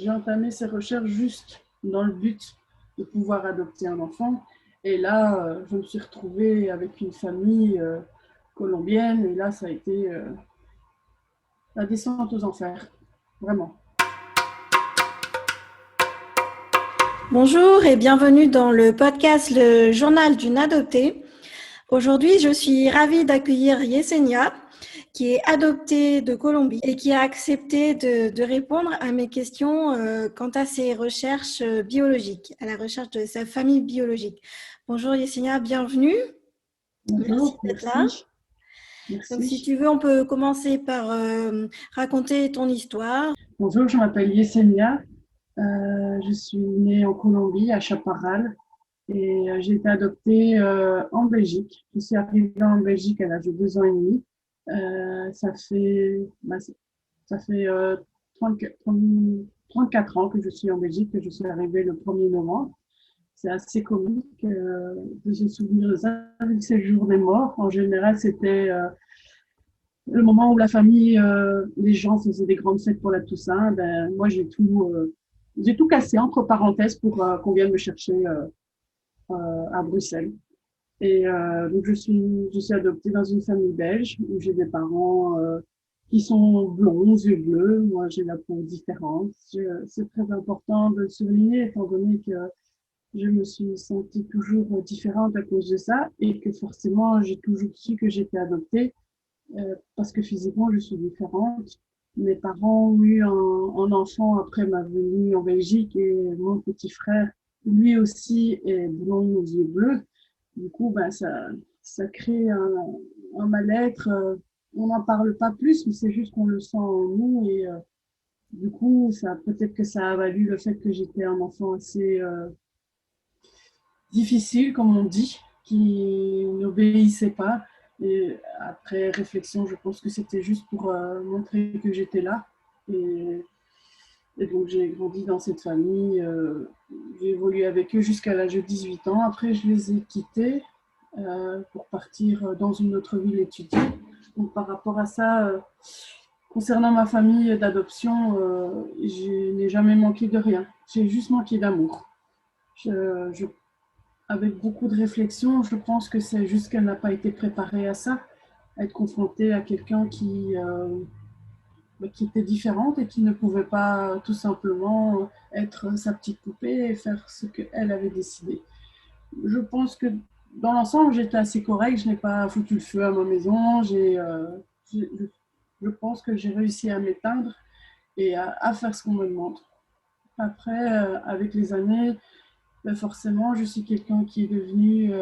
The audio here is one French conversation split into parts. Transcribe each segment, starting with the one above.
j'ai entamé ces recherches juste dans le but de pouvoir adopter un enfant. Et là, je me suis retrouvée avec une famille colombienne. Et là, ça a été la descente aux enfers, vraiment. Bonjour et bienvenue dans le podcast Le Journal d'une adoptée. Aujourd'hui, je suis ravie d'accueillir Yesenia, qui est adoptée de Colombie et qui a accepté de répondre à mes questions quant à ses recherches biologiques, à la recherche de sa famille biologique. Bonjour Yesenia, bienvenue. Merci Bonjour, d'être là. merci. Donc, si Merci. tu veux, on peut commencer par raconter ton histoire. Bonjour, je m'appelle Yesenia. Je suis née en Colombie, à Chaparral, et j'ai été adoptée en Belgique. Je suis arrivée en Belgique à l'âge de 2 ans et demi. Ça fait 34 ans que je suis en Belgique, que je suis arrivée le 1er novembre. C'est assez comique de se souvenir de ça, vu que c'est le jour des morts. En général, c'était le moment où la famille, les gens faisaient des grandes fêtes pour la Toussaint. Ben, moi, j'ai tout cassé entre parenthèses pour qu'on vienne me chercher à Bruxelles. Et donc, je suis adoptée dans une famille belge où j'ai des parents qui sont blonds, yeux bleus. Moi, j'ai la peau différente. C'est très important de le souligner, étant donné que je me suis sentie toujours différente à cause de ça et que forcément, j'ai toujours su que j'étais adoptée parce que physiquement, je suis différente. Mes parents ont eu un enfant après ma venue en Belgique et mon petit frère, lui aussi, est blond aux yeux bleus. Du coup, ben, ça crée un mal-être. On n'en parle pas plus, mais c'est juste qu'on le sent en nous. Et du coup, peut-être que ça a valu le fait que j'étais un enfant assez difficile, comme on dit, qui n'obéissait pas. Et après réflexion, je pense que c'était juste pour montrer que j'étais là. Et, et donc j'ai grandi dans cette famille. J'ai évolué avec eux jusqu'à l'âge de 18 ans. Après, je les ai quittés pour partir dans une autre ville étudier. Donc par rapport à ça, concernant ma famille d'adoption, je n'ai jamais manqué de rien. J'ai juste manqué d'amour. Je Avec beaucoup de réflexion, je pense que c'est juste qu'elle n'a pas été préparée à ça, à être confrontée à quelqu'un qui était différente et qui ne pouvait pas tout simplement être sa petite poupée et faire ce qu'elle avait décidé. Je pense que dans l'ensemble, j'étais assez correcte, je n'ai pas foutu le feu à ma maison, je pense que j'ai réussi à m'éteindre et à faire ce qu'on me demande. Après, avec les années, ben forcément, je suis quelqu'un qui est devenu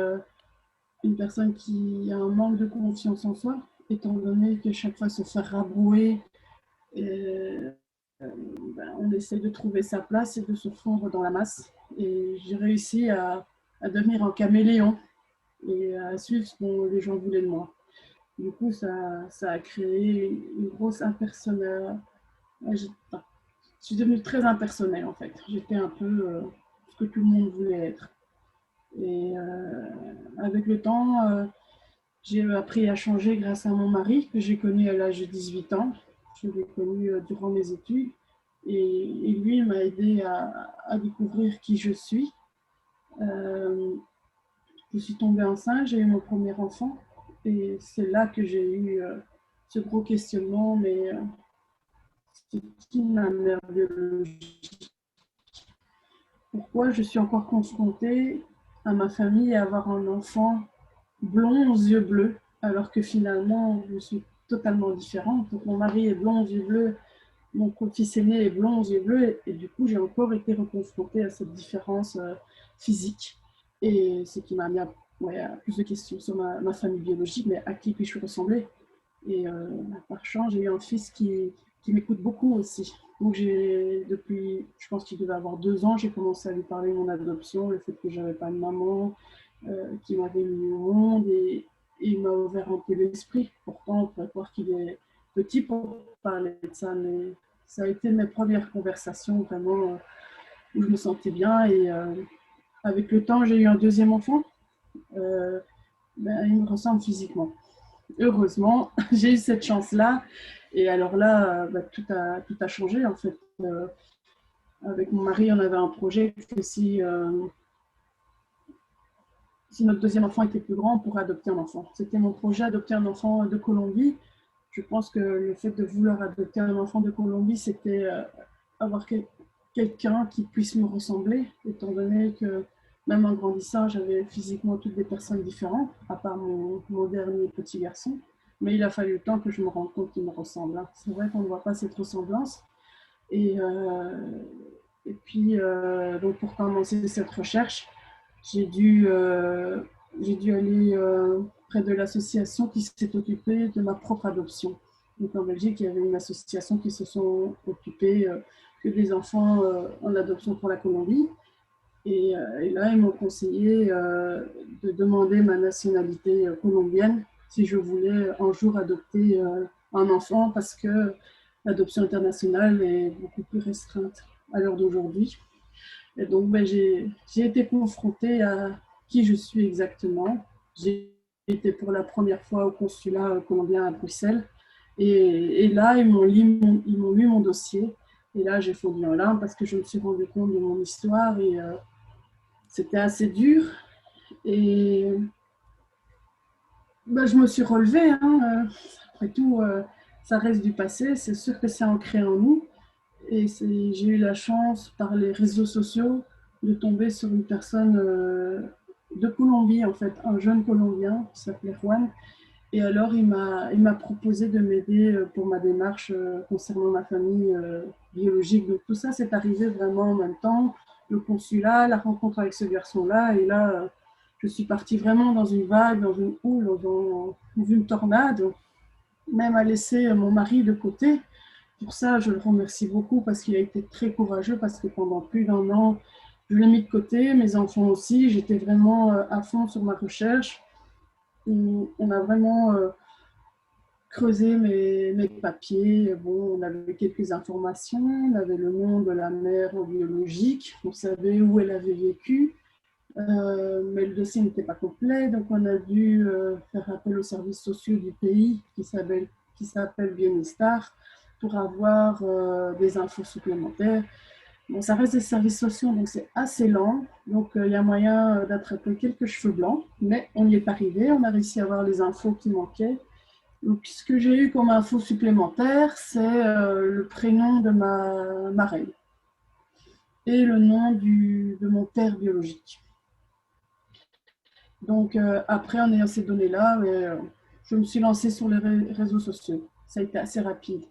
une personne qui a un manque de confiance en soi, étant donné que chaque fois se faire rabrouer, euh, ben, on essaie de trouver sa place et de se fondre dans la masse. Et j'ai réussi à devenir un caméléon et à suivre ce que les gens voulaient de moi. Du coup, ça a créé une grosse impersonnelle. Je suis devenue très impersonnelle en fait. J'étais un peu ce que tout le monde voulait être. Et avec le temps, j'ai appris à changer grâce à mon mari, que j'ai connu à l'âge de 18 ans. Je l'ai connu durant mes études. Et lui m'a aidé à découvrir qui je suis. Euh, je suis tombée enceinte, j'ai eu mon premier enfant. Et c'est là que j'ai eu ce gros questionnement, mais c'est qui ma mère biologique? Pourquoi je suis encore confrontée à ma famille et à avoir un enfant blond aux yeux bleus, alors que finalement, je suis totalement différente. Donc, mon mari est blond aux yeux bleus, mon fils aîné est blond aux yeux bleus, et du coup, j'ai encore été reconfrontée à cette différence physique. Et ce qui m'a mis à plus de questions sur ma famille biologique, mais à qui puis-je ressembler? Et par chance, j'ai eu un fils qui m'écoute beaucoup aussi. Donc, depuis, je pense qu'il devait avoir 2 ans, j'ai commencé à lui parler de mon adoption, le fait que j'avais pas de maman, qui m'avait mis au monde et il m'a ouvert un peu l'esprit. Pourtant, on pourrait croire qu'il est petit pour parler de ça, mais ça a été mes premières conversations vraiment où je me sentais bien et avec le temps, j'ai eu un deuxième enfant. Euh, ben, il me ressemble physiquement. Heureusement, j'ai eu cette chance-là. Et alors là, tout a changé en fait. avec mon mari, on avait un projet que si notre deuxième enfant était plus grand, on pourrait adopter un enfant. C'était mon projet, adopter un enfant de Colombie. Je pense que le fait de vouloir adopter un enfant de Colombie, c'était avoir quelqu'un qui puisse me ressembler, étant donné que même en grandissant, j'avais physiquement toutes des personnes différentes, à part mon dernier petit garçon. Mais il a fallu le temps que je me rende compte qu'il me ressemble. C'est vrai qu'on ne voit pas cette ressemblance. Et, euh, et puis, donc pour commencer cette recherche, j'ai dû, euh, j'ai dû aller près de l'association qui s'est occupée de ma propre adoption. Donc en Belgique, il y avait une association qui se sont occupées que des enfants en adoption pour la Colombie. Et là, ils m'ont conseillé de demander ma nationalité colombienne si je voulais un jour adopter un enfant parce que l'adoption internationale est beaucoup plus restreinte à l'heure d'aujourd'hui. Et donc, ben, j'ai été confrontée à qui je suis exactement. J'ai été pour la première fois au consulat colombien à Bruxelles. Et là, ils m'ont lu mon dossier. Et là, j'ai fondu en larmes parce que je me suis rendu compte de mon histoire et c'était assez dur. Et ben, je me suis relevée. Après tout, ça reste du passé. C'est sûr que c'est ancré en nous. Et j'ai eu la chance, par les réseaux sociaux, de tomber sur une personne de Colombie, en fait, un jeune Colombien qui s'appelait Juan. Et alors, il m'a proposé de m'aider pour ma démarche concernant ma famille biologique. Donc, tout ça, c'est arrivé vraiment en même temps. Le consulat, la rencontre avec ce garçon-là. Et là, je suis partie vraiment dans une vague, dans une houle, dans une tornade, même à laisser mon mari de côté. Pour ça, je le remercie beaucoup parce qu'il a été très courageux, parce que pendant plus d'un an, je l'ai mis de côté, mes enfants aussi. J'étais vraiment à fond sur ma recherche. On a vraiment creusé mes papiers. Bon, on avait quelques informations, on avait le nom de la mère biologique, on savait où elle avait vécu, mais le dossier n'était pas complet, donc on a dû faire appel aux services sociaux du pays qui s'appelle Bienestar pour avoir des infos supplémentaires. Bon, ça reste des services sociaux, donc c'est assez lent. Donc, il y a moyen d'attraper quelques cheveux blancs, mais on n'y est pas arrivé. On a réussi à avoir les infos qui manquaient. Donc, ce que j'ai eu comme info supplémentaire, c'est le prénom de ma marraine et le nom de mon père biologique. Donc, après, en ayant ces données-là, je me suis lancée sur les réseaux sociaux. Ça a été assez rapide.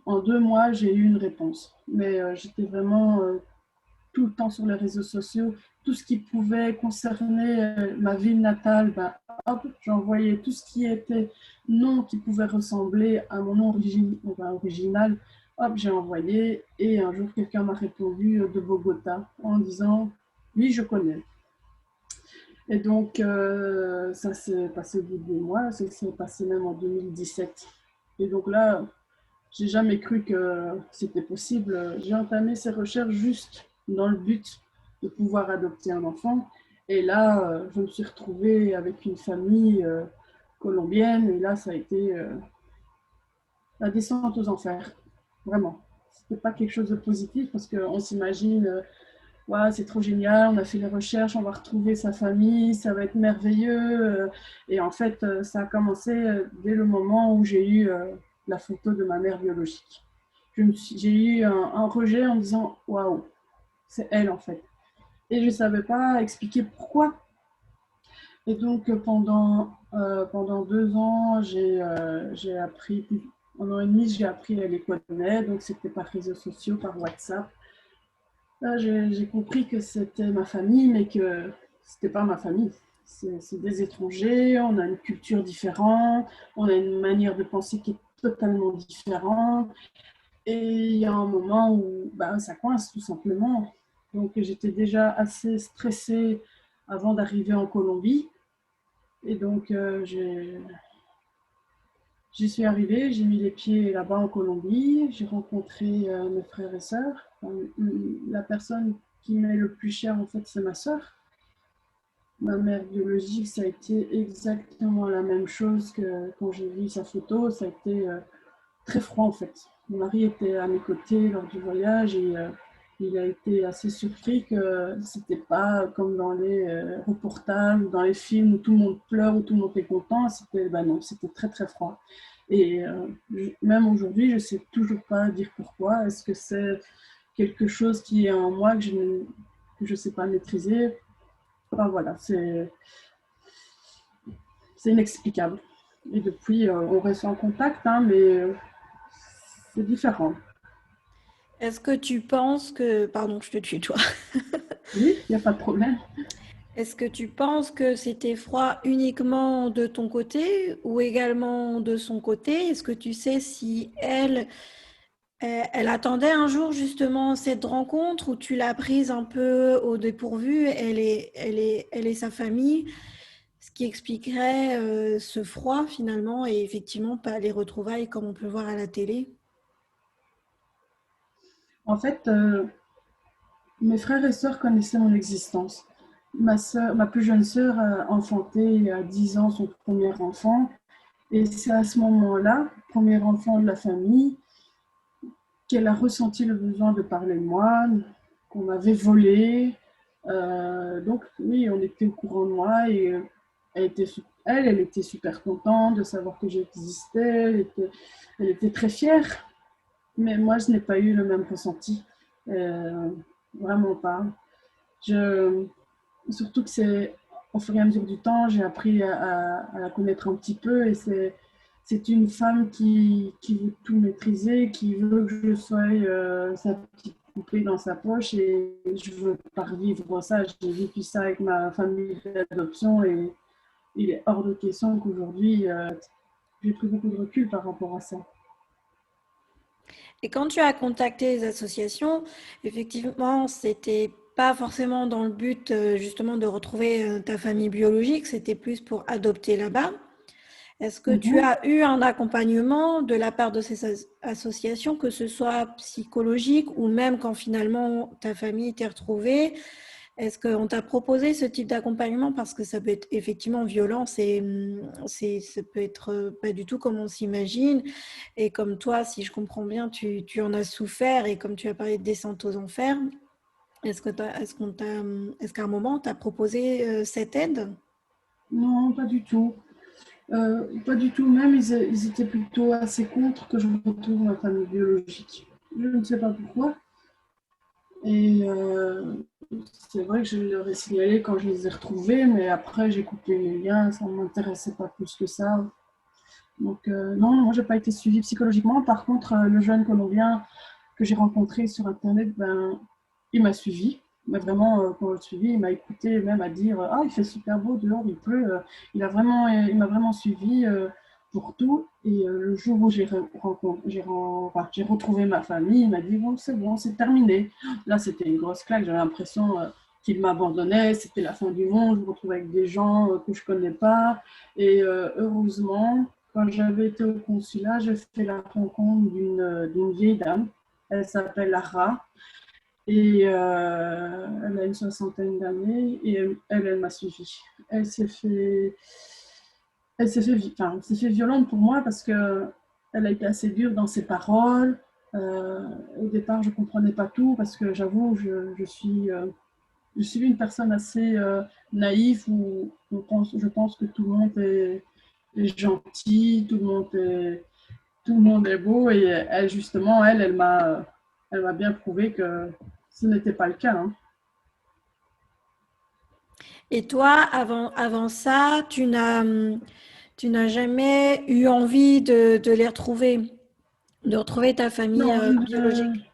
En 2 mois, j'ai eu une réponse. Mais j'étais vraiment tout le temps sur les réseaux sociaux. Tout ce qui pouvait concerner ma ville natale, ben, hop, j'envoyais tout ce qui était nom qui pouvait ressembler à mon nom original. Hop, j'ai envoyé. Et un jour, quelqu'un m'a répondu de Bogota en disant « Oui, je connais ». Et donc, ça s'est passé au bout de 2 mois. Ça s'est passé même en 2017. Et donc là, j'ai jamais cru que c'était possible. J'ai entamé ces recherches juste dans le but de pouvoir adopter un enfant. Et là, je me suis retrouvée avec une famille colombienne. Et là, ça a été la descente aux enfers. Vraiment. C'était pas quelque chose de positif parce qu'on s'imagine, ouais, c'est trop génial, on a fait les recherches, on va retrouver sa famille, ça va être merveilleux. Et en fait, ça a commencé dès le moment où j'ai eu la photo de ma mère biologique. J'ai eu un rejet en me disant waouh, c'est elle en fait. Et je ne savais pas expliquer pourquoi. Et donc pendant 2 ans, j'ai appris, un an et demi, j'ai appris à les connaître. Donc c'était par réseaux sociaux, par WhatsApp. Là, j'ai compris que c'était ma famille, mais que c'était pas ma famille. C'est des étrangers, on a une culture différente, on a une manière de penser qui est totalement différente. Et il y a un moment où ben, ça coince tout simplement. Donc j'étais déjà assez stressée avant d'arriver en Colombie. Et donc j'y suis arrivée, j'ai mis les pieds là-bas en Colombie, j'ai rencontré mes frères et sœurs. La personne qui m'est le plus chère, en fait, c'est ma sœur. Ma mère biologique, ça a été exactement la même chose que quand j'ai vu sa photo. Ça a été très froid, en fait. Mon mari était à mes côtés lors du voyage et il a été assez surpris que c'était pas comme dans les reportages ou dans les films où tout le monde pleure, où tout le monde est content. C'était, ben non, c'était très très froid. Et même aujourd'hui, je ne sais toujours pas dire pourquoi. Est-ce que c'est quelque chose qui est en moi que je ne sais pas maîtriser? Enfin, voilà, c'est inexplicable. Et depuis, on reste en contact, hein, mais c'est différent. Est-ce que tu penses que... Pardon, je te tutoie. Oui, il n'y a pas de problème. Est-ce que tu penses que c'était froid uniquement de ton côté ou également de son côté? Est-ce que tu sais si elle attendait un jour justement cette rencontre ou tu l'as prise un peu au dépourvu, elle et sa famille, ce qui expliquerait ce froid finalement et effectivement pas les retrouvailles comme on peut voir à la télé? En fait, mes frères et sœurs connaissaient mon existence. Ma plus jeune sœur a enfanté à 10 ans son premier enfant. Et c'est à ce moment-là, premier enfant de la famille, qu'elle a ressenti le besoin de parler de moi, qu'on m'avait volé. Donc oui, on était au courant de moi et elle était super contente de savoir que j'existais. Elle était très fière. Mais moi, je n'ai pas eu le même ressenti. Euh, Vraiment pas. Je, Surtout que c'est au fur et à mesure du temps, j'ai appris à la connaître un petit peu et c'est une femme qui veut tout maîtriser, qui veut que je sois sa petite poupée dans sa poche et je veux pas revivre ça. J'ai vécu ça avec ma famille d'adoption et il est hors de question qu'aujourd'hui j'ai pris beaucoup de recul par rapport à ça. Et quand tu as contacté les associations, effectivement, c'était pas forcément dans le but justement de retrouver ta famille biologique, c'était plus pour adopter là-bas. Est-ce que tu Mhm. as eu un accompagnement de la part de ces associations, que ce soit psychologique ou même quand finalement ta famille t'est retrouvée? Est-ce qu'on t'a proposé ce type d'accompagnement? Parce que ça peut être effectivement violent, ça peut être pas du tout comme on s'imagine. Et comme toi, si je comprends bien, tu en as souffert et comme tu as parlé de descente aux enfers, est-ce qu'à un moment, on t'a proposé cette aide? Non, pas du tout. Pas du tout. Même, ils étaient plutôt assez contre que je retrouve ma famille biologique. Je ne sais pas pourquoi. Et c'est vrai que je leur ai signalé quand je les ai retrouvés, mais après, j'ai coupé les liens. Ça ne m'intéressait pas plus que ça. Donc, non, moi, je n'ai pas été suivie psychologiquement. Par contre, le jeune Colombien que j'ai rencontré sur Internet, ben, il m'a suivi. Mais vraiment, quand je le suivi, il m'a écouté, même à dire ah, il fait super beau dehors, il pleut. Il m'a vraiment suivi pour tout. Et le jour où j'ai retrouvé ma famille, il m'a dit bon, c'est terminé. Là, c'était une grosse claque. J'avais l'impression qu'il m'abandonnait. C'était la fin du monde. Je me retrouvais avec des gens que je ne connais pas. Et heureusement, quand j'avais été au consulat, j'ai fait la rencontre d'une vieille dame. Elle s'appelle Lara et elle a une soixantaine d'années et elle m'a suivie. Elle s'est fait, elle s'est fait violente pour moi parce que elle a été assez dure dans ses paroles. Au départ, je ne comprenais pas tout parce que j'avoue, je suis une personne assez naïve où je pense que tout le monde est gentil, tout le monde est beau et elle, justement, elle m'a bien prouvé que ce n'était pas le cas. Hein. Et toi, avant ça, tu n'as jamais eu envie de les retrouver, de retrouver ta famille Non, biologique?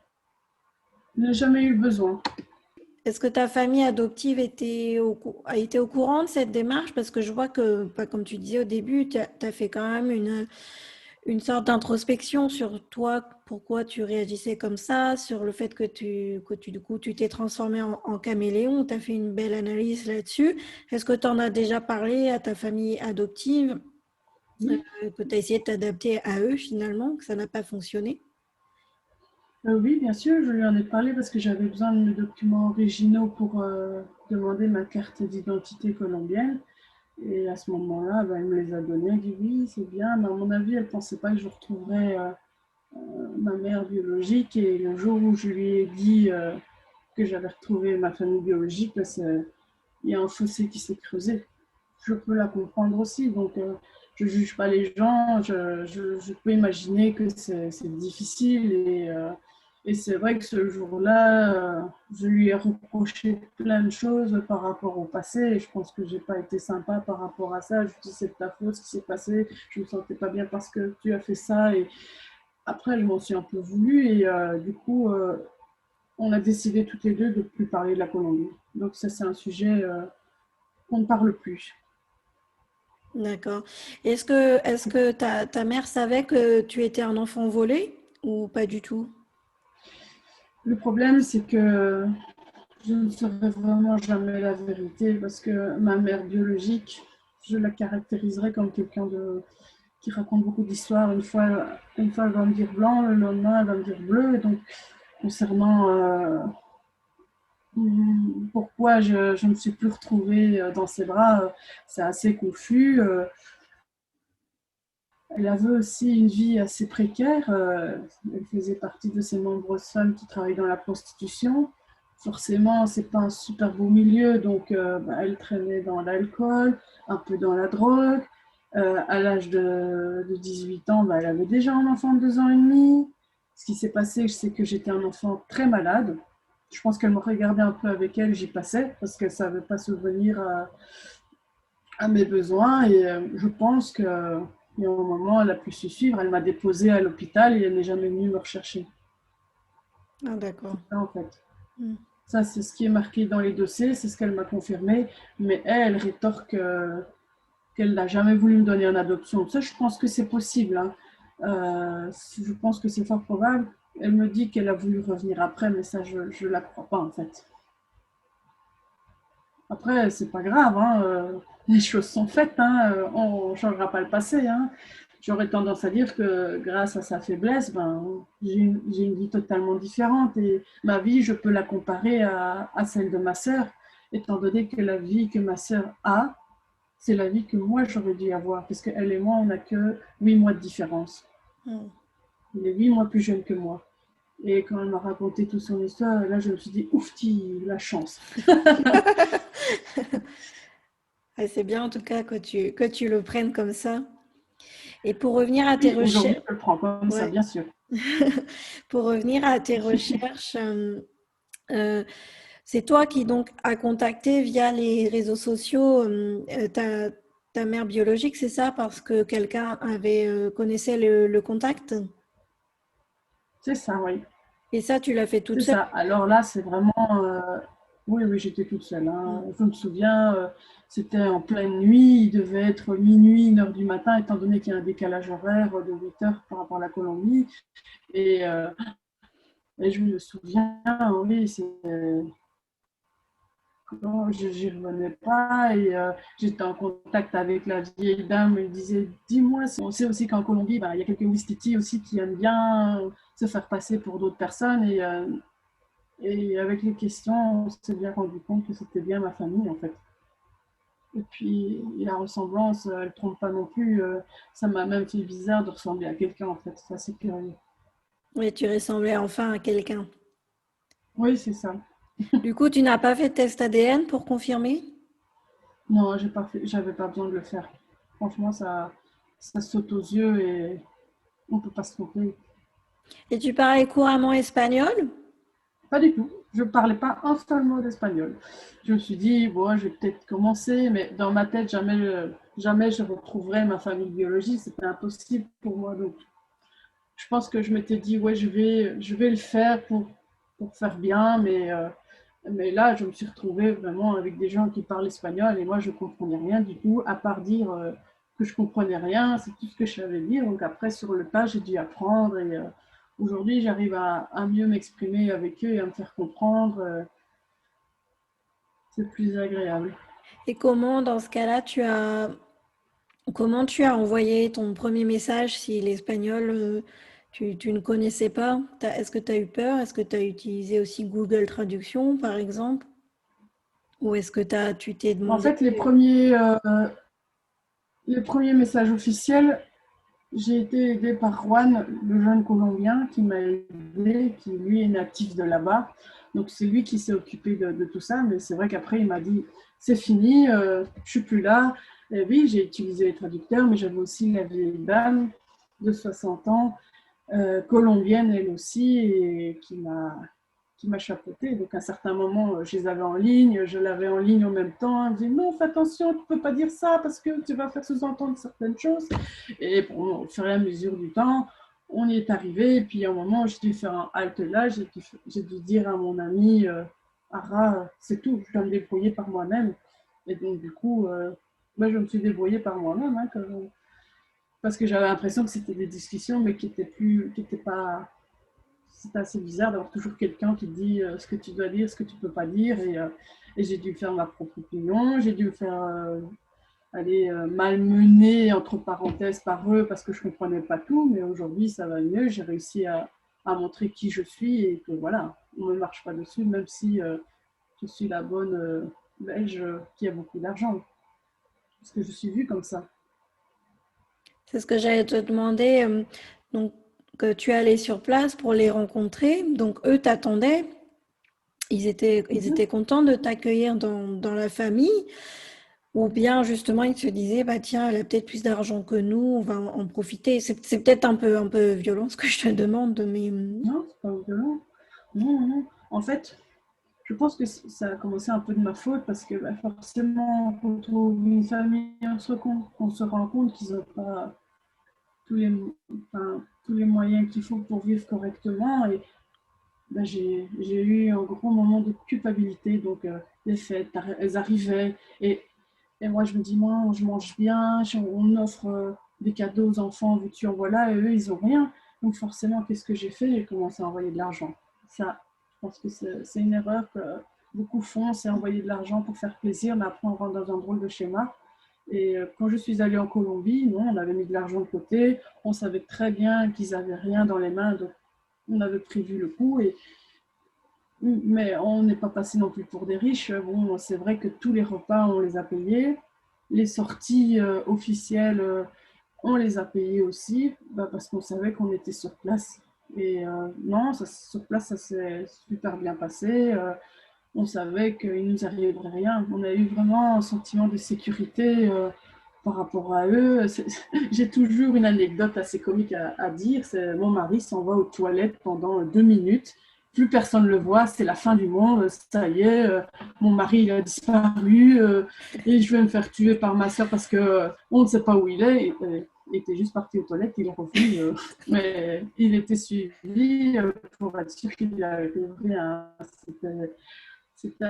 je n'ai jamais eu besoin. Est-ce que ta famille adoptive a été au courant de cette démarche? Parce que je vois que, pas comme tu disais au début, tu as fait quand même une sorte d'introspection sur toi, pourquoi tu réagissais comme ça, sur le fait du coup, tu t'es transformé en caméléon. Tu as fait une belle analyse là-dessus. Est-ce que tu en as déjà parlé à ta famille adoptive, Oui, que tu as essayé de t'adapter à eux finalement, que ça n'a pas fonctionné? oui, bien sûr, je lui en ai parlé parce que j'avais besoin de mes documents originaux pour demander ma carte d'identité colombienne. Et à ce moment-là, ben, elle me les a donnés. Elle dit oui, c'est bien, mais à mon avis, elle ne pensait pas que je retrouverais ma mère biologique. Et le jour où je lui ai dit que j'avais retrouvé ma famille biologique, il y a un fossé qui s'est creusé. Je peux la comprendre aussi, donc je ne juge pas les gens, je peux imaginer que c'est difficile et c'est vrai que ce jour-là, je lui ai reproché plein de choses par rapport au passé et je pense que je n'ai pas été sympa par rapport à ça. Je lui ai dit c'est de ta faute ce qui s'est passé, je ne me sentais pas bien parce que tu as fait ça et après je m'en suis un peu voulu et du coup on a décidé toutes les deux de ne plus parler de la Colombie. Donc ça c'est un sujet qu'on ne parle plus. D'accord. Est-ce que ta mère savait que tu étais un enfant volé ou pas du tout? Le problème, c'est que je ne saurais vraiment jamais la vérité parce que ma mère biologique, je la caractériserais comme quelqu'un qui raconte beaucoup d'histoires. Une fois, elle va me dire blanc, le lendemain, elle va me dire bleu. Et donc, concernant pourquoi je ne me suis plus retrouvée dans ses bras, c'est assez confus. Elle avait aussi une vie assez précaire. Elle faisait partie de ces nombreuses femmes qui travaillent dans la prostitution. Forcément, c'est pas un super beau milieu, donc elle traînait dans l'alcool, un peu dans la drogue. À l'âge de 18 ans, elle avait déjà un enfant de 2 ans et demi. Ce qui s'est passé, c'est que j'étais un enfant très malade. Je pense qu'elle me regardait un peu avec elle, j'y passais, parce qu'elle ne savait pas subvenir à mes besoins. Et je pense qu'il y a un moment, elle a pu se suivre. Elle m'a déposée à l'hôpital et elle n'est jamais venue me rechercher. Ah, d'accord. C'est ça, en fait. Hmm. Ça, c'est ce qui est marqué dans les dossiers, c'est ce qu'elle m'a confirmé. Mais elle rétorque qu'elle n'a jamais voulu me donner en adoption. Ça, je pense que c'est possible. Hein. Je pense que c'est fort probable. Elle me dit qu'elle a voulu revenir après, mais ça, je ne la crois pas, en fait. Après, c'est pas grave, hein, les choses sont faites, hein, on ne changera pas le passé. Hein. J'aurais tendance à dire que grâce à sa faiblesse, j'ai une vie totalement différente et ma vie, je peux la comparer à celle de ma sœur, étant donné que la vie que ma sœur a, c'est la vie que moi j'aurais dû avoir, parce qu'elle et moi, on n'a que 8 mois de différence. Hmm. Elle est 8 mois plus jeune que moi. Et quand elle m'a raconté toute son histoire, là, je me suis dit, oufti, la chance. C'est bien en tout cas que tu le prennes comme ça. Et pour revenir à tes Oui, aujourd'hui, recherches, je le prends comme ça, ouais. bien sûr. Pour revenir à tes recherches, euh, c'est toi qui donc as contacté via les réseaux sociaux ta mère biologique, c'est ça, parce que quelqu'un connaissait le contact? C'est ça, oui. Et ça, tu l'as fait toute C'est seule? ça. Alors là, c'est vraiment. Oui, oui, j'étais toute seule. Hein. Mm. Je me souviens, c'était en pleine nuit. Il devait être minuit, 1 heure du matin, étant donné qu'il y a un décalage horaire de 8 heures par rapport à la Colombie. Et, euh, et je me souviens, oui, j'y revenais pas. Et j'étais en contact avec la vieille dame. Elle disait, dis-moi, on sait aussi qu'en Colombie, il y a quelques Ouistiti aussi qui aiment bien se faire passer pour d'autres personnes. Et avec les questions, on s'est bien rendu compte que c'était bien ma famille, en fait. Et puis, la ressemblance, elle ne trompe pas non plus. Ça m'a même fait bizarre de ressembler à quelqu'un, en fait. C'est assez curieux. Oui, tu ressemblais enfin à quelqu'un. Oui, c'est ça. Du coup, tu n'as pas fait de test ADN pour confirmer? Non, j'avais pas besoin de le faire. Franchement, ça saute aux yeux et on ne peut pas se tromper. Et tu parlais couramment espagnol? Pas du tout. Je ne parlais pas un seul mot d'espagnol. Je me suis dit, bon, je vais peut-être commencer, mais dans ma tête, jamais je retrouverai ma famille biologique. C'était impossible pour moi. Donc, je pense que je m'étais dit, ouais, je vais le faire pour faire bien, mais là, je me suis retrouvée vraiment avec des gens qui parlent espagnol et moi, je ne comprenais rien du tout, à part dire que je ne comprenais rien, c'est tout ce que je savais dire. Donc après, sur le tas, j'ai dû apprendre et aujourd'hui, j'arrive à mieux m'exprimer avec eux et à me faire comprendre. C'est plus agréable. Et comment, dans ce cas-là, comment tu as envoyé ton premier message si l'espagnol, tu ne connaissais pas? Est-ce que tu as eu peur? Est-ce que tu as utilisé aussi Google Traduction, par exemple? Ou est-ce que tu t'es En demandé... fait, les premiers messages officiels, j'ai été aidée par Juan, le jeune Colombien, qui m'a aidée, qui lui est natif de là-bas. Donc c'est lui qui s'est occupé de tout ça, mais c'est vrai qu'après il m'a dit c'est fini, je suis plus là. Et oui, j'ai utilisé les traducteurs, mais j'avais aussi la vieille dame de 60 ans, colombienne elle aussi, et qui m'a chapeauté. Donc à un certain moment, je les avais en ligne, je l'avais en ligne en même temps. Elle me dit non, fais attention, tu ne peux pas dire ça parce que tu vas faire sous-entendre certaines choses. Et bon, au fur et à mesure du temps, on y est arrivé. Et puis à un moment, j'ai dû faire un halte là, j'ai dû dire à mon ami, Ara, c'est tout, je dois me débrouiller par moi-même. Et donc du coup, je me suis débrouillée par moi-même, hein, parce que j'avais l'impression que c'était des discussions, mais qui étaient pas. C'est assez bizarre d'avoir toujours quelqu'un qui dit ce que tu dois dire, ce que tu ne peux pas dire. Et j'ai dû faire ma propre opinion, j'ai dû me faire aller malmener, entre parenthèses, par eux parce que je ne comprenais pas tout. Mais aujourd'hui, ça va mieux. J'ai réussi à montrer qui je suis et que voilà, on ne me marche pas dessus, même si je suis la bonne belge qui a beaucoup d'argent. Parce que je suis vue comme ça. C'est ce que j'allais te demander. Donc, que tu allais sur place pour les rencontrer. Donc, eux t'attendaient. Ils étaient contents de t'accueillir dans la famille. Ou bien, justement, ils se disaient, bah, tiens, elle a peut-être plus d'argent que nous, on va en profiter. C'est peut-être un peu violent ce que je te demande, mais... Non, c'est pas violent. Non, non. En fait, je pense que ça a commencé un peu de ma faute parce que forcément, quand on trouve une famille, on se rend compte qu'ils n'ont pas tous les, tous les moyens qu'il faut pour vivre correctement. Et j'ai eu un gros moment de culpabilité. Donc, les fêtes, elles arrivaient. Et moi, je me dis, moi, je mange bien, on offre des cadeaux aux enfants, veux-tu en voilà, et eux, ils n'ont rien. Donc, forcément, qu'est-ce que j'ai fait? J'ai commencé à envoyer de l'argent. Ça, je pense que c'est une erreur que beaucoup font, c'est envoyer de l'argent pour faire plaisir, mais après, on rentre dans un drôle de schéma. Et quand je suis allée en Colombie, non, on avait mis de l'argent de côté, on savait très bien qu'ils n'avaient rien dans les mains, donc on avait prévu le coup. Mais on n'est pas passé non plus pour des riches. Bon, c'est vrai que tous les repas, on les a payés. Les sorties officielles, on les a payées aussi, parce qu'on savait qu'on était sur place. Et non, sur place, ça s'est super bien passé. On savait qu'il ne nous arriverait rien. On a eu vraiment un sentiment de sécurité par rapport à eux. J'ai toujours une anecdote assez comique à dire. C'est mon mari s'en va aux toilettes pendant 2 minutes. Plus personne ne le voit, c'est la fin du monde. Ça y est, mon mari il a disparu et je vais me faire tuer par ma soeur parce qu'on ne sait pas où il est. Il était juste parti aux toilettes, il est revenu, mais il était suivi pour être sûr qu'il n'avait rien. C'était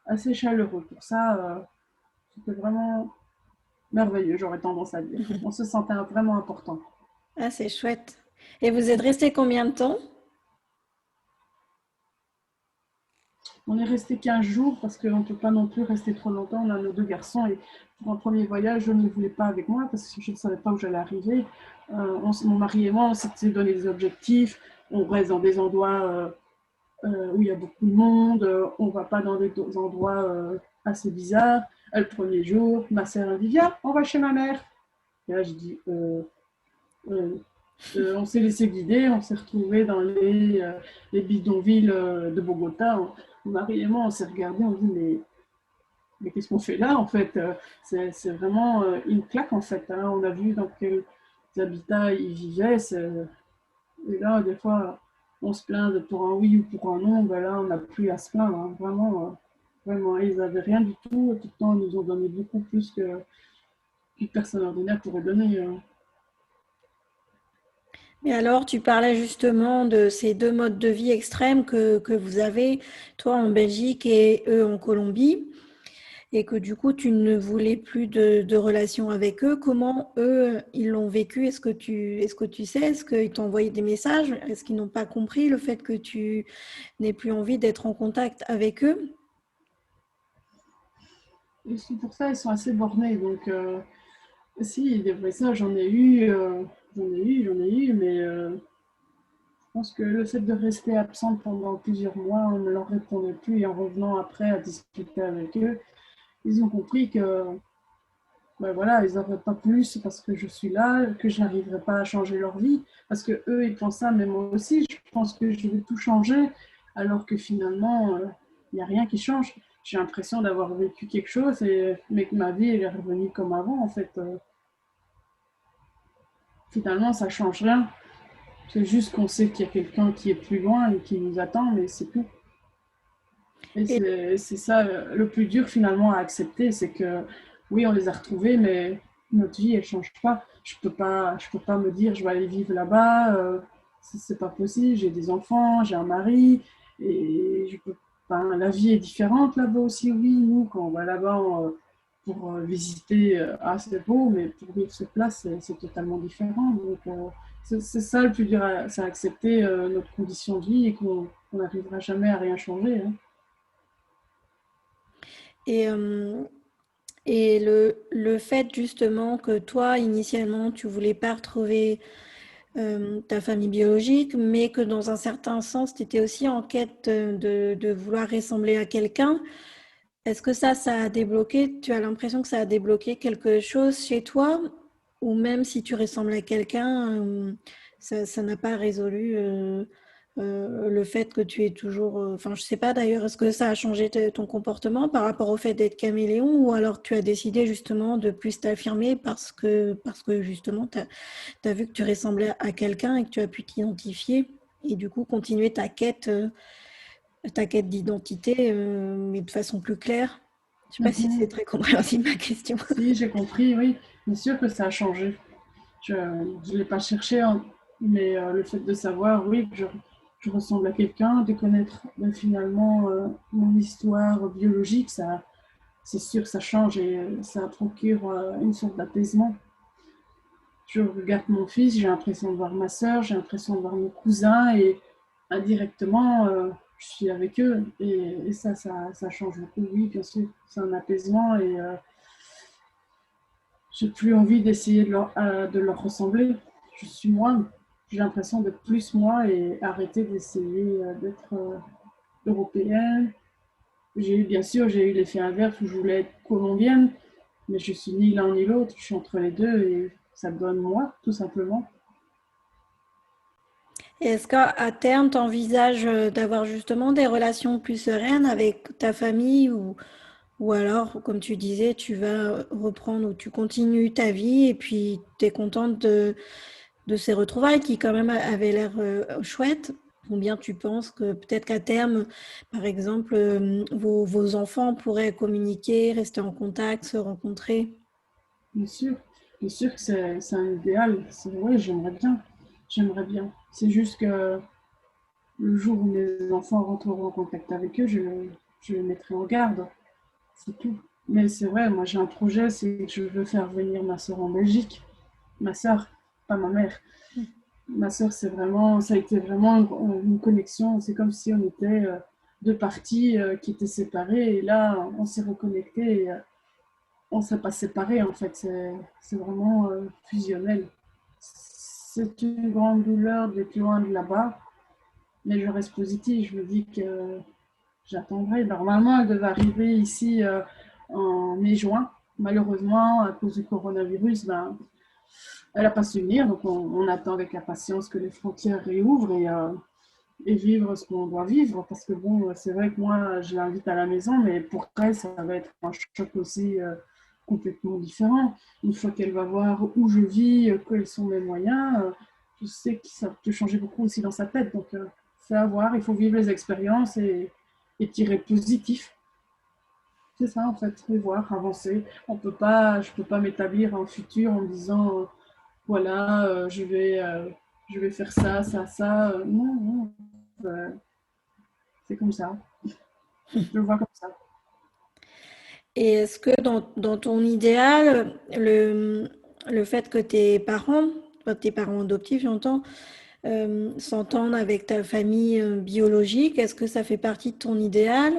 assez chaleureux. Pour ça, c'était vraiment merveilleux, j'aurais tendance à dire. On se sentait vraiment important. Ah, c'est chouette. Et vous êtes resté combien de temps? On est resté 15 jours parce qu'on ne peut pas non plus rester trop longtemps. On a nos 2 garçons et pour un premier voyage, je ne les voulais pas avec moi parce que je ne savais pas où j'allais arriver. Mon mari et moi, on s'était donné des objectifs. On reste dans des endroits où il y a beaucoup de monde. On ne va pas dans des endroits assez bizarres. Le premier jour, ma sœur a dit viens, on va chez ma mère. Et là, je dis euh, on s'est laissé guider, on s'est retrouvés dans les bidonvilles de Bogota. Mon mari et moi, on s'est regardés, on dit mais qu'est-ce qu'on fait là en fait? C'est vraiment une claque en fait. Hein. On a vu dans quels habitats ils vivaient. Et là, des fois, on se plaint pour un oui ou pour un non. Ben là, on n'a plus à se plaindre. Hein. Vraiment, vraiment, ils n'avaient rien du tout. Tout le temps, ils nous ont donné beaucoup plus qu'une personne ordinaire pourrait donner. Et alors, tu parlais justement de ces deux modes de vie extrêmes que vous avez, toi en Belgique et eux en Colombie, et que du coup, tu ne voulais plus de relation avec eux. Comment eux, ils l'ont vécu? Est-ce que tu sais? Est-ce qu'ils t'ont envoyé des messages? Est-ce qu'ils n'ont pas compris le fait que tu n'aies plus envie d'être en contact avec eux? Et c'est pour ça, ils sont assez bornés. Donc, si, des messages, j'en ai eu, j'en ai eu, mais je pense que le fait de rester absente pendant plusieurs mois, on ne leur répondait plus et en revenant après à discuter avec eux, ils ont compris que ben voilà, ils n'auraient pas plus parce que je suis là, que je n'arriverai pas à changer leur vie. Parce que eux, ils pensent ça, mais moi aussi, je pense que je vais tout changer alors que finalement, il n'y a rien qui change. J'ai l'impression d'avoir vécu quelque chose, mais que ma vie elle est revenue comme avant, en fait. Finalement, ça ne change rien. C'est juste qu'on sait qu'il y a quelqu'un qui est plus loin et qui nous attend, mais c'est tout. Et Et, c'est ça le plus dur finalement à accepter, c'est que oui, on les a retrouvés, mais notre vie, elle change pas. Je peux pas me dire, je vais aller vivre là-bas. C'est pas possible. J'ai des enfants, j'ai un mari, et je peux. Enfin, la vie est différente là-bas aussi. Oui, nous, quand on va là-bas pour visiter, c'est beau, mais pour vivre sur place, c'est totalement différent. Donc, c'est ça le plus dur, c'est accepter notre condition de vie et qu'on n'arrivera jamais à rien changer. Hein. et, et le fait justement que toi, initialement, tu voulais pas retrouver ta famille biologique, mais que dans un certain sens, tu étais aussi en quête de vouloir ressembler à quelqu'un. Est-ce que ça a débloqué, tu as l'impression que ça a débloqué quelque chose chez toi? Ou même si tu ressembles à quelqu'un, ça n'a pas résolu le fait que tu es toujours... Enfin, je sais pas d'ailleurs, est-ce que ça a changé ton comportement par rapport au fait d'être caméléon ou alors tu as décidé justement de plus t'affirmer parce que justement, tu as vu que tu ressemblais à quelqu'un et que tu as pu t'identifier et du coup continuer ta quête d'identité, mais de façon plus claire. Je ne sais pas si c'est Mhm. très compréhensible ma question. Si, j'ai compris, oui. Bien sûr que ça a changé. Je ne l'ai pas cherché, hein, mais le fait de savoir, oui, que je ressemble à quelqu'un, de connaître finalement mon histoire biologique, ça, c'est sûr que ça change et ça procure une sorte d'apaisement. Je regarde mon fils, j'ai l'impression de voir ma soeur, j'ai l'impression de voir mes cousins et indirectement, je suis avec eux. Et ça change beaucoup, oui, bien sûr. C'est un apaisement et j'ai plus envie d'essayer de leur ressembler. Je suis moi. J'ai l'impression d'être plus moi et arrêter d'essayer d'être européenne. Bien sûr, j'ai eu l'effet inverse où je voulais être colombienne, mais je suis ni l'un ni l'autre. Je suis entre les deux et ça donne moi, tout simplement. Et est-ce qu'à terme, tu envisages d'avoir justement des relations plus sereines avec ta famille ou alors, comme tu disais, tu vas reprendre ou tu continues ta vie et puis tu es contente de ces retrouvailles qui quand même avaient l'air chouettes? Ou bien tu penses que peut-être qu'à terme, par exemple, vos enfants pourraient communiquer, rester en contact, se rencontrer? Bien sûr, bien sûr que c'est un idéal. Oui, j'aimerais bien. J'aimerais bien. C'est juste que le jour où mes enfants rentreront en contact avec eux, je les mettrai en garde. C'est tout. Mais c'est vrai, moi j'ai un projet, c'est que je veux faire venir ma soeur en Belgique. Ma soeur, pas ma mère. Ma soeur, ça a été vraiment une connexion. C'est comme si on était deux parties qui étaient séparées et là, on s'est reconnectés et on ne s'est pas séparés en fait. C'est vraiment fusionnel. C'est une grande douleur d'être loin de là-bas, mais je reste positive. Je me dis que j'attendrai. Normalement, elle devait arriver ici en mai-juin. Malheureusement, à cause du coronavirus, ben, elle n'a pas su venir. Donc, on attend avec impatience que les frontières réouvrent et vivre ce qu'on doit vivre. Parce que, bon, c'est vrai que moi, je l'invite à la maison, mais pour elle, ça va être un choc aussi complètement différent. Une fois qu'elle va voir où je vis, quels sont mes moyens, je sais que ça peut changer beaucoup aussi dans sa tête. Donc, c'est à voir. Il faut vivre les expériences et tirer positif. C'est ça en fait, et voir, avancer. Je peux pas m'établir un futur en me disant voilà, je vais faire ça, ça, ça. Non, non, c'est comme ça. Je le vois comme ça. Et est-ce que dans ton idéal, le fait que tes parents adoptifs, j'entends, s'entendent avec ta famille biologique, est-ce que ça fait partie de ton idéal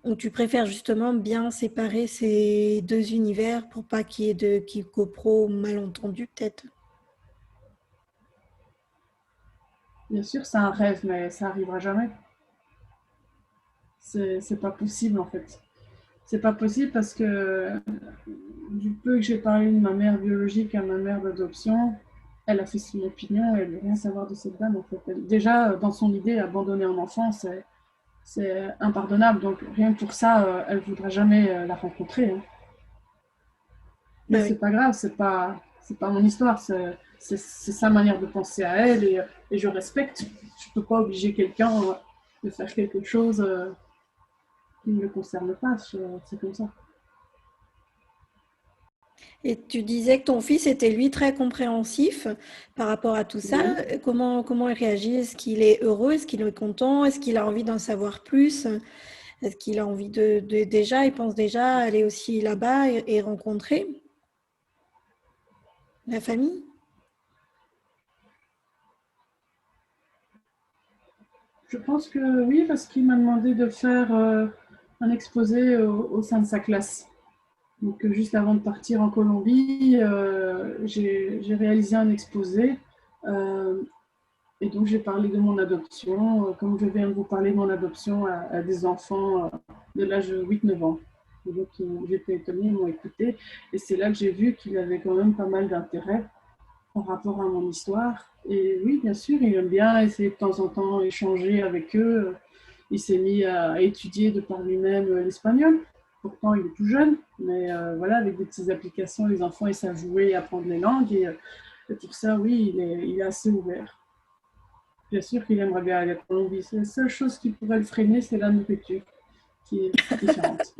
ou tu préfères justement bien séparer ces deux univers pour pas qu'il y ait de quiproquos ou malentendus peut-être? Bien sûr, c'est un rêve, mais ça arrivera jamais. C'est pas possible en fait. C'est pas possible parce que du peu que j'ai parlé de ma mère biologique à ma mère d'adoption, elle a fait son opinion et elle veut rien savoir de cette dame en fait. Déjà, dans son idée, abandonner un enfant, c'est impardonnable. Donc rien que pour ça, elle ne voudra jamais la rencontrer. Hein. Mais Bah c'est oui. pas grave, c'est pas mon histoire, c'est sa manière de penser à elle et je respecte. Je peux pas obliger quelqu'un de faire quelque chose qui ne le concerne pas. C'est comme ça. Et tu disais que ton fils était lui très compréhensif par rapport à tout ça. Oui. Comment il réagit? Est-ce qu'il est heureux? Est-ce qu'il est content? Est-ce qu'il a envie d'en savoir plus? Est-ce qu'il a envie déjà, il pense déjà aller aussi là-bas et rencontrer la famille? Je pense que oui, parce qu'il m'a demandé de faire un exposé au sein de sa classe. Donc, juste avant de partir en Colombie, j'ai réalisé un exposé. euh, et donc, j'ai parlé de mon adoption, comme je viens de vous parler de mon adoption à des enfants de l'âge de 8-9 ans. Et donc, j'étais étonnée, ils m'ont écouté. Et c'est là que j'ai vu qu'il avait quand même pas mal d'intérêt par rapport à mon histoire. Et oui, bien sûr, il aime bien essayer de temps en temps échanger avec eux. Il s'est mis à étudier de par lui-même l'espagnol. Pourtant, il est tout jeune, mais voilà, avec des petites applications, les enfants, ils savent jouer et apprendre les langues. Et pour ça, oui, il est assez ouvert. Bien sûr qu'il aimerait bien aller à Colombie. C'est la seule chose qui pourrait le freiner, c'est la nourriture, qui est différente.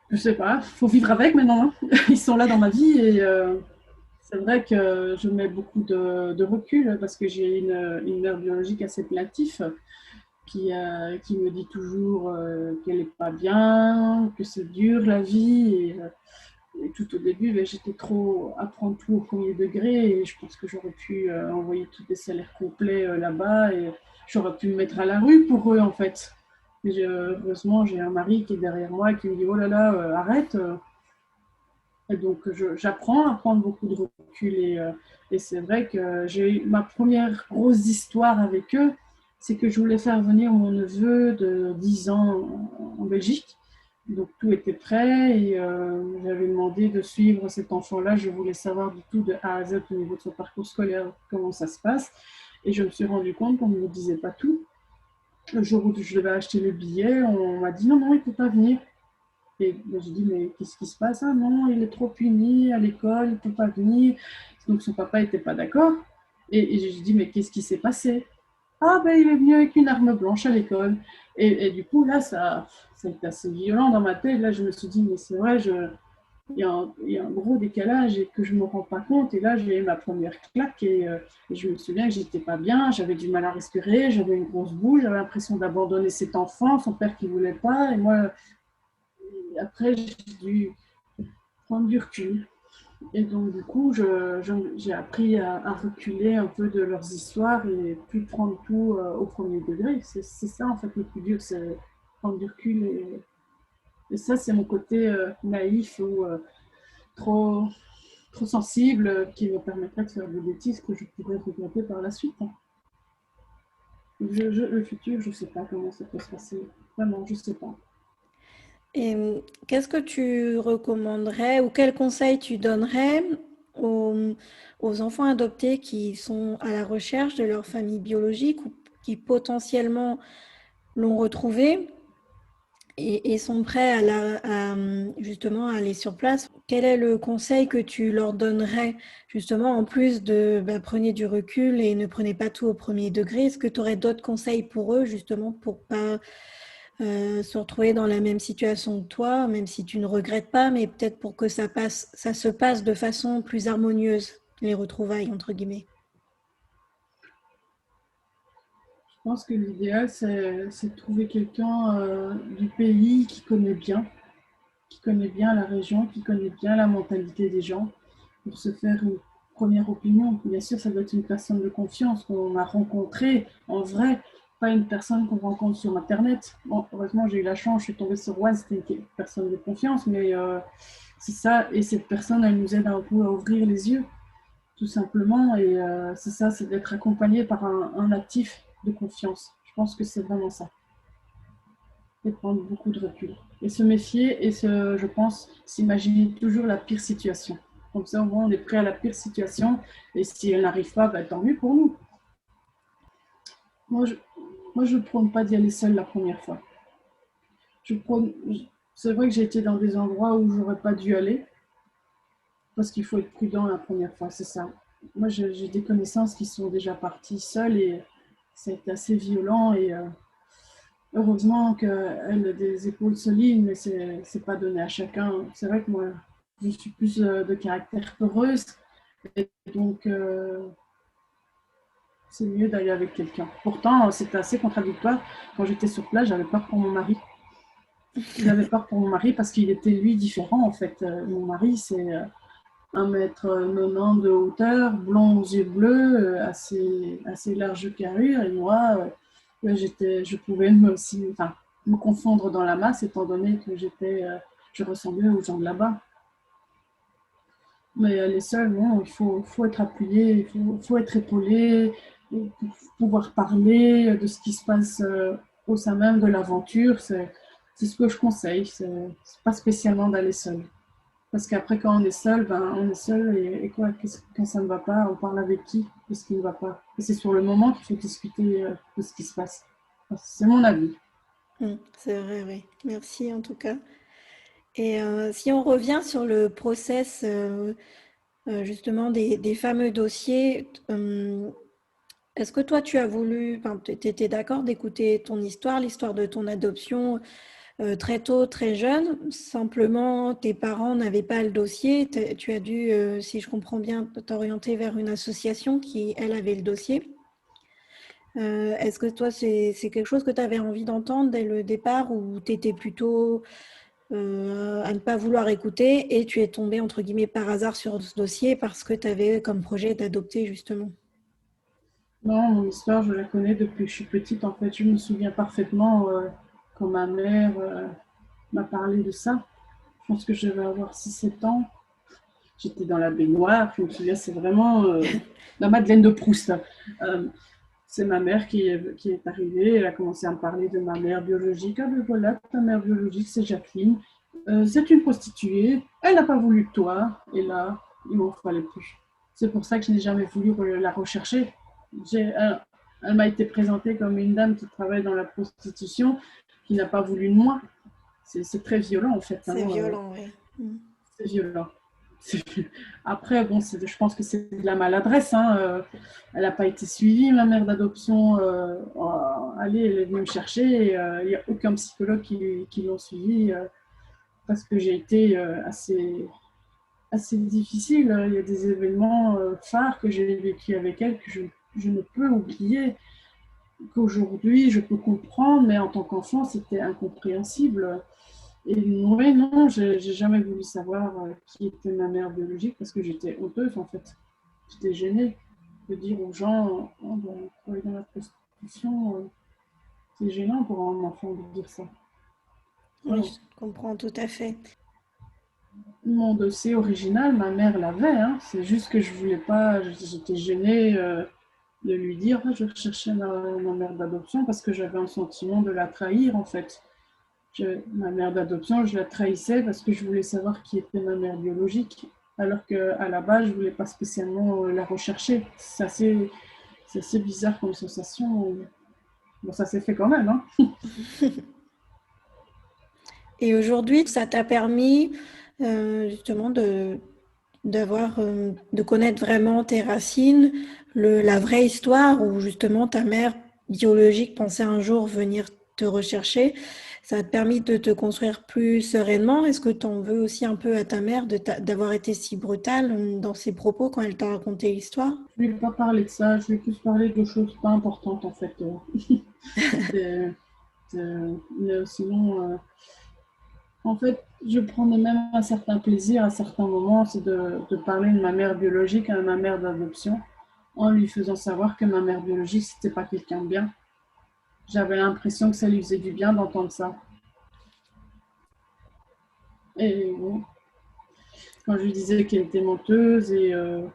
Je sais pas, faut vivre avec maintenant. Hein. Ils sont là dans ma vie et c'est vrai que je mets beaucoup de recul parce que j'ai une mère biologique assez plaintive qui me dit toujours qu'elle n'est pas bien, que c'est dur la vie. Et tout au début, ben, j'étais trop à prendre tout au premier degré et je pense que j'aurais pu envoyer tous des salaires complets là-bas et j'aurais pu me mettre à la rue pour eux en fait. Mais heureusement, j'ai un mari qui est derrière moi et qui me dit oh là là, arrête. Et donc, j'apprends à prendre beaucoup de recul. Et c'est vrai que j'ai eu ma première grosse histoire avec eux, c'est que je voulais faire venir mon neveu de 10 ans en Belgique. Donc, tout était prêt et j'avais demandé de suivre cet enfant-là. Je voulais savoir du tout de A à Z au niveau de son parcours scolaire, comment ça se passe. Et je me suis rendu compte qu'on ne me disait pas tout. Le jour où je devais acheter le billet, on m'a dit non, non, il ne peut pas venir. Et ben, j'ai dit, mais qu'est-ce qui se passe? Ah non, il est trop puni à l'école, il ne peut pas venir. Donc son papa n'était pas d'accord. Et j'ai dit, mais qu'est-ce qui s'est passé? Ah ben il est venu avec une arme blanche à l'école. Et du coup, là, ça a été assez violent dans ma tête. Là, je me suis dit, mais c'est vrai, il y a un gros décalage et que je ne me rends pas compte. Et là, j'ai eu ma première claque et je me souviens que j'étais pas bien, j'avais du mal à respirer, j'avais une grosse boule, j'avais l'impression d'abandonner cet enfant, son père qui ne voulait pas. Et moi, après, j'ai dû prendre du recul. Et donc, du coup, j'ai appris à reculer un peu de leurs histoires et plus prendre tout au premier degré. C'est ça, en fait, le plus dur, c'est prendre du recul. Et ça, c'est mon côté naïf ou trop, trop sensible qui me permettrait de faire des bêtises que je pourrais regretter par la suite. Hein. Le futur, je ne sais pas comment ça peut se passer. Vraiment, je ne sais pas. Et qu'est-ce que tu recommanderais ou quels conseils tu donnerais aux enfants adoptés qui sont à la recherche de leur famille biologique ou qui potentiellement l'ont retrouvée et sont prêts justement à aller sur place? Quel est le conseil que tu leur donnerais justement en plus de prenez du recul et ne prenez pas tout au premier degré? Est-ce que tu aurais d'autres conseils pour eux justement pour pas se retrouver dans la même situation que toi, même si tu ne regrettes pas, mais peut-être pour que ça se passe de façon plus harmonieuse, les retrouvailles, entre guillemets. Je pense que l'idéal, c'est de trouver quelqu'un du pays qui connaît bien la région, qui connaît bien la mentalité des gens, pour se faire une première opinion. Bien sûr, ça doit être une personne de confiance qu'on a rencontrée en vrai, pas une personne qu'on rencontre sur Internet. Bon, heureusement, j'ai eu la chance, je suis tombée sur One, c'était une personne de confiance, mais c'est ça, et cette personne, elle nous aide un peu à ouvrir les yeux, tout simplement, et c'est ça, c'est d'être accompagné par un natif de confiance. Je pense que c'est vraiment ça. Et prendre beaucoup de recul. Et se méfier et je pense, s'imaginer toujours la pire situation. Comme ça, au moins, on est prêt à la pire situation. Et si elle n'arrive pas, bah, tant mieux pour nous. Moi, je, moi, je prône pas d'y aller seule la première fois. Je prône, c'est vrai que j'ai été dans des endroits où j'aurais pas dû aller, parce qu'il faut être prudent la première fois, c'est ça. Moi, j'ai des connaissances qui sont déjà parties seules et c'est assez violent et heureusement qu'elle a des épaules solides, mais c'est pas donné à chacun. C'est vrai que moi, je suis plus de caractère peureuse et donc c'est mieux d'aller avec quelqu'un. Pourtant, c'était assez contradictoire. Quand j'étais sur place, j'avais peur pour mon mari. J'avais peur pour mon mari parce qu'il était, lui, différent, en fait. Mon mari, c'est 1,90 m de hauteur, blond aux yeux bleus, assez large carrure. Et moi, je pouvais me confondre dans la masse, étant donné que je ressemblais aux gens de là-bas. Mais elle est seule, non, faut être appuyé, faut être épaulé, pour pouvoir parler de ce qui se passe au sein même de l'aventure. C'est ce que je conseille. C'est pas spécialement d'aller seul. Parce qu'après, quand on est seul, ben, on est seul et quoi, quand ça ne va pas, on parle avec qui de ce qui ne va pas. Et c'est sur le moment qu'il faut discuter de ce qui se passe. C'est mon avis. C'est vrai, oui. Merci en tout cas. Et si on revient sur le process justement des fameux dossiers, est-ce que toi tu as voulu, enfin, tu étais d'accord d'écouter ton histoire, l'histoire de ton adoption très tôt, très jeune, simplement tes parents n'avaient pas le dossier, tu as dû, si je comprends bien, t'orienter vers une association qui, elle, avait le dossier. Est-ce que toi, c'est quelque chose que tu avais envie d'entendre dès le départ ou tu étais plutôt à ne pas vouloir écouter et tu es tombé, entre guillemets, par hasard sur ce dossier parce que tu avais comme projet d'adopter justement? Non, mon histoire, je la connais depuis que je suis petite. En fait, je me souviens parfaitement quand ma mère m'a parlé de ça. Je pense que je vais avoir 6 7 ans. J'étais dans la baignoire. Je me souviens, c'est vraiment la Madeleine de Proust. Euh, c'est ma mère qui est arrivée. Elle a commencé à me parler de ma mère biologique. Ah ben voilà, ta mère biologique, c'est Jacqueline. C'est une prostituée. Elle n'a pas voulu de toi. Et là, il m'en fallait plus. C'est pour ça que je n'ai jamais voulu la rechercher. Elle m'a été présentée comme une dame qui travaille dans la prostitution, qui n'a pas voulu de moi. C'est très violent en fait. Hein, C'est violent, oui. c'est violent. Après, bon, je pense que c'est de la maladresse. Hein. Elle n'a pas été suivie, ma mère d'adoption. Allez, elle est venue me chercher. Il n'y a aucun psychologue qui l'ont suivie parce que j'ai été assez difficile. Il y a des événements phares que j'ai vécu avec elle que je ne peux oublier, qu'aujourd'hui je peux comprendre, mais en tant qu'enfant, c'était incompréhensible. Et oui, non, j'ai jamais voulu savoir qui était ma mère biologique parce que j'étais honteuse en fait. J'étais gênée de dire aux gens, oh, ben, travailler dans la prostitution, c'est gênant pour un enfant de dire ça. Oui, Non. je comprends tout à fait. Mon dossier original, ma mère l'avait, hein. C'est juste que je voulais pas, j'étais gênée de lui dire, ah, je recherchais ma mère d'adoption parce que j'avais un sentiment de la trahir en fait. Ma mère d'adoption, je la trahissais parce que je voulais savoir qui était ma mère biologique, alors qu'à la base, je ne voulais pas spécialement la rechercher. C'est assez bizarre comme sensation. Bon, ça s'est fait quand même. Hein. Et aujourd'hui, ça t'a permis justement de connaître vraiment tes racines, la vraie histoire où justement ta mère biologique pensait un jour venir te rechercher. Ça t'a permis de te construire plus sereinement. Est-ce que tu en veux aussi un peu à ta mère d'avoir été si brutale dans ses propos quand elle t'a raconté l'histoire? Je ne vais pas parler de ça, je vais plus parler de choses pas importantes en fait. Mais sinon, en fait, je prenais même un certain plaisir à certains moments, c'est de parler de ma mère biologique à ma mère d'adoption, en lui faisant savoir que ma mère biologique, c'était pas quelqu'un de bien. J'avais l'impression que ça lui faisait du bien d'entendre ça. Et bon, quand je lui disais qu'elle était menteuse et que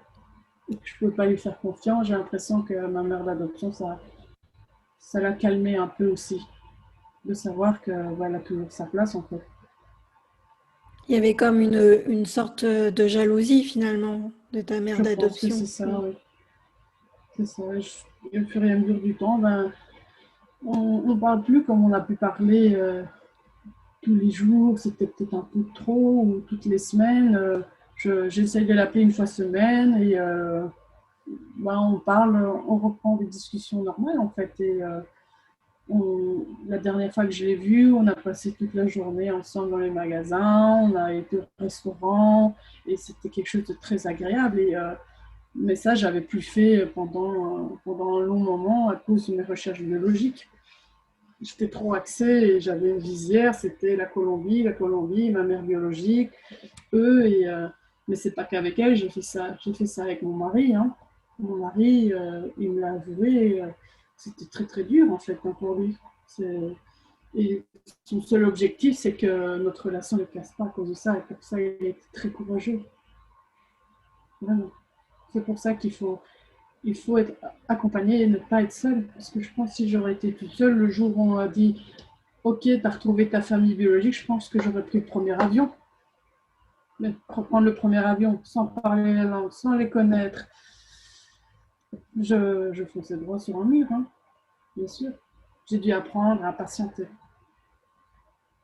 je ne pouvais pas lui faire confiance, j'ai l'impression que ma mère d'adoption, ça l'a calmée un peu aussi, de savoir qu'elle a toujours sa place en fait. Il y avait comme une sorte de jalousie finalement de ta mère Je pense que d'adoption. c'est ça, oui. C'est ça. Et au fur et à mesure du temps, on ne parle plus comme on a pu parler tous les jours. C'était peut-être un peu trop, ou toutes les semaines. J'essaye de l'appeler une fois semaine et on parle, on reprend des discussions normales en fait. Et la dernière fois que je l'ai vu, on a passé toute la journée ensemble dans les magasins, on a été au restaurant et c'était quelque chose de très agréable. Mais ça, j'avais plus fait pendant un long moment à cause de mes recherches biologiques. J'étais trop axée et j'avais une visière, c'était la Colombie, ma mère biologique, eux. Mais c'est pas qu'avec elle, j'ai fait ça avec mon mari. Hein. Mon mari, il me l'a avoué, c'était très très dur en fait hein, pour lui. Et son seul objectif, c'est que notre relation ne casse pas à cause de ça. Et pour ça, il est très courageux. Vraiment. C'est pour ça il faut être accompagné et ne pas être seul. Parce que je pense que si j'aurais été toute seule, le jour où on m'a dit ok, tu as retrouvé ta famille biologique, je pense que j'aurais pris le premier avion. Mais prendre le premier avion sans parler la langue, sans les connaître, je fonçais droit sur un mur, hein, bien sûr. J'ai dû apprendre à patienter.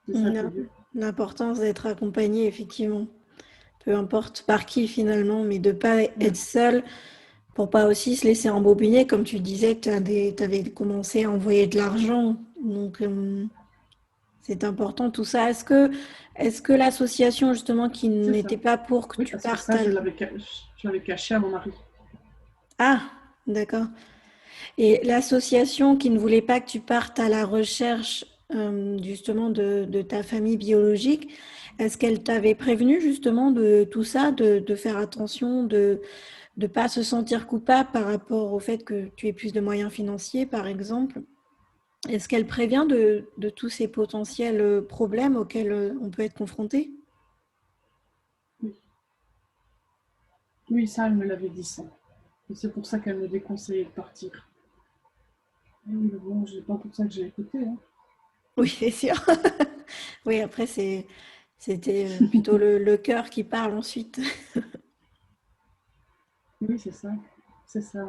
C'est ça le plus dur. L'importance d'être accompagné, effectivement. Peu importe par qui finalement, mais de ne pas être seul pour pas aussi se laisser embobiner. Comme tu disais, tu avais commencé à envoyer de l'argent. Donc, c'est important tout ça. Est-ce que l'association, justement, qui C'est ça. n'était pas pour que Oui, tu parce que partes ça, je l'avais caché à mon mari. Ah, d'accord. Et l'association qui ne voulait pas que tu partes à la recherche justement de ta famille biologique, est-ce qu'elle t'avait prévenu justement de tout ça, de faire attention, de ne pas se sentir coupable par rapport au fait que tu aies plus de moyens financiers, par exemple? Est-ce qu'elle prévient de tous ces potentiels problèmes auxquels on peut être confronté? Oui. Oui, ça, elle me l'avait dit ça. Et c'est pour ça qu'elle me déconseillait de partir. Oui, mais bon, c'est pas pour ça que j'ai écouté. Hein. Oui, c'est sûr. Oui, après, c'était plutôt le cœur qui parle ensuite. Oui, c'est ça. C'est ça,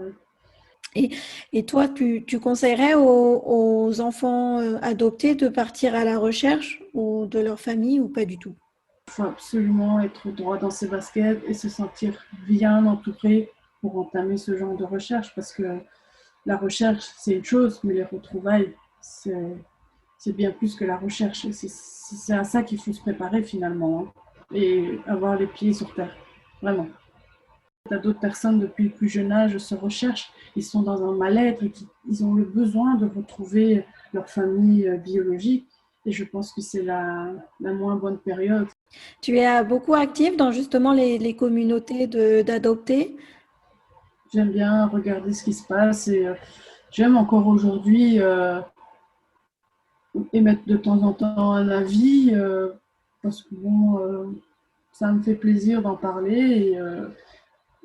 oui. Et toi, tu conseillerais aux enfants adoptés de partir à la recherche ou de leur famille ou pas du tout? Il faut absolument être droit dans ses baskets et se sentir bien entouré pour entamer ce genre de recherche parce que la recherche, c'est une chose, mais les retrouvailles, c'est bien plus que la recherche. C'est à ça qu'il faut se préparer finalement hein, et avoir les pieds sur terre, vraiment. D'autres personnes depuis le plus jeune âge se recherchent, ils sont dans un mal-être, ils ont le besoin de retrouver leur famille biologique et je pense que c'est la moins bonne période. Tu es beaucoup active dans justement les communautés d'adoptés? J'aime bien regarder ce qui se passe et j'aime encore aujourd'hui émettre de temps en temps un avis parce que bon, ça me fait plaisir d'en parler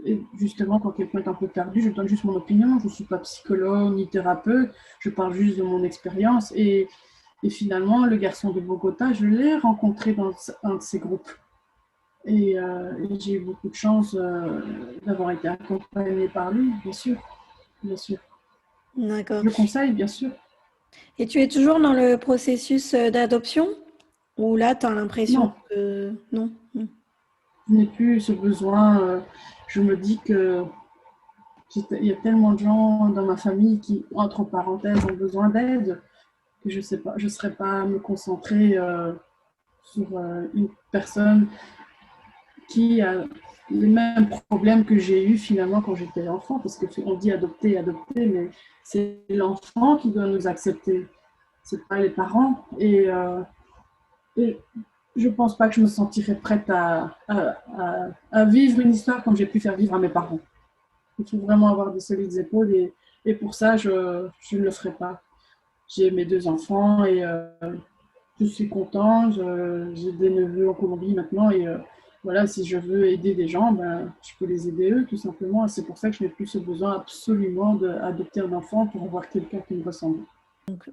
et justement quand quelqu'un est un peu perdu, je donne juste mon opinion. Je ne suis pas psychologue ni thérapeute, je parle juste de mon expérience et finalement le garçon de Bogota, je l'ai rencontré dans un de ces groupes. Et j'ai eu beaucoup de chance d'avoir été accompagnée par lui, bien sûr, bien sûr. D'accord. Je le conseille, bien sûr. Et tu es toujours dans le processus d'adoption? Ou là, tu as l'impression Non, que non? je n'ai plus ce besoin. Je me dis que il y a tellement de gens dans ma famille qui, entre parenthèses, ont besoin d'aide que je sais pas, je ne serais pas à me concentrer sur une personne qui a les mêmes problèmes que j'ai eu finalement quand j'étais enfant, parce qu'on dit adopter, adopter, mais c'est l'enfant qui doit nous accepter, c'est pas les parents. Et je pense pas que je me sentirais prête à vivre une histoire comme j'ai pu faire vivre à mes parents. Il faut vraiment avoir de solides épaules et pour ça, je ne le ferai pas. J'ai mes deux enfants et je suis contente. J'ai des neveux en Colombie maintenant et voilà, si je veux aider des gens, ben, je peux les aider eux tout simplement. Et c'est pour ça que je n'ai plus ce besoin absolument d'adopter un enfant pour avoir quelqu'un qui me ressemble.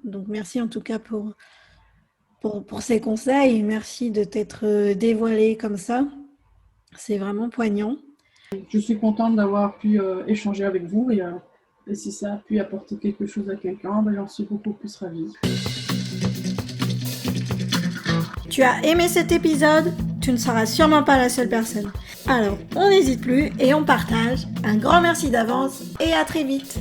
Donc merci en tout cas pour ces conseils. Merci de t'être dévoilée comme ça. C'est vraiment poignant. Je suis contente d'avoir pu échanger avec vous Et si ça a pu apporter quelque chose à quelqu'un, j'en suis beaucoup plus ravie. Tu as aimé cet épisode? Tu ne seras sûrement pas la seule personne. Alors, on n'hésite plus et on partage. Un grand merci d'avance et à très vite.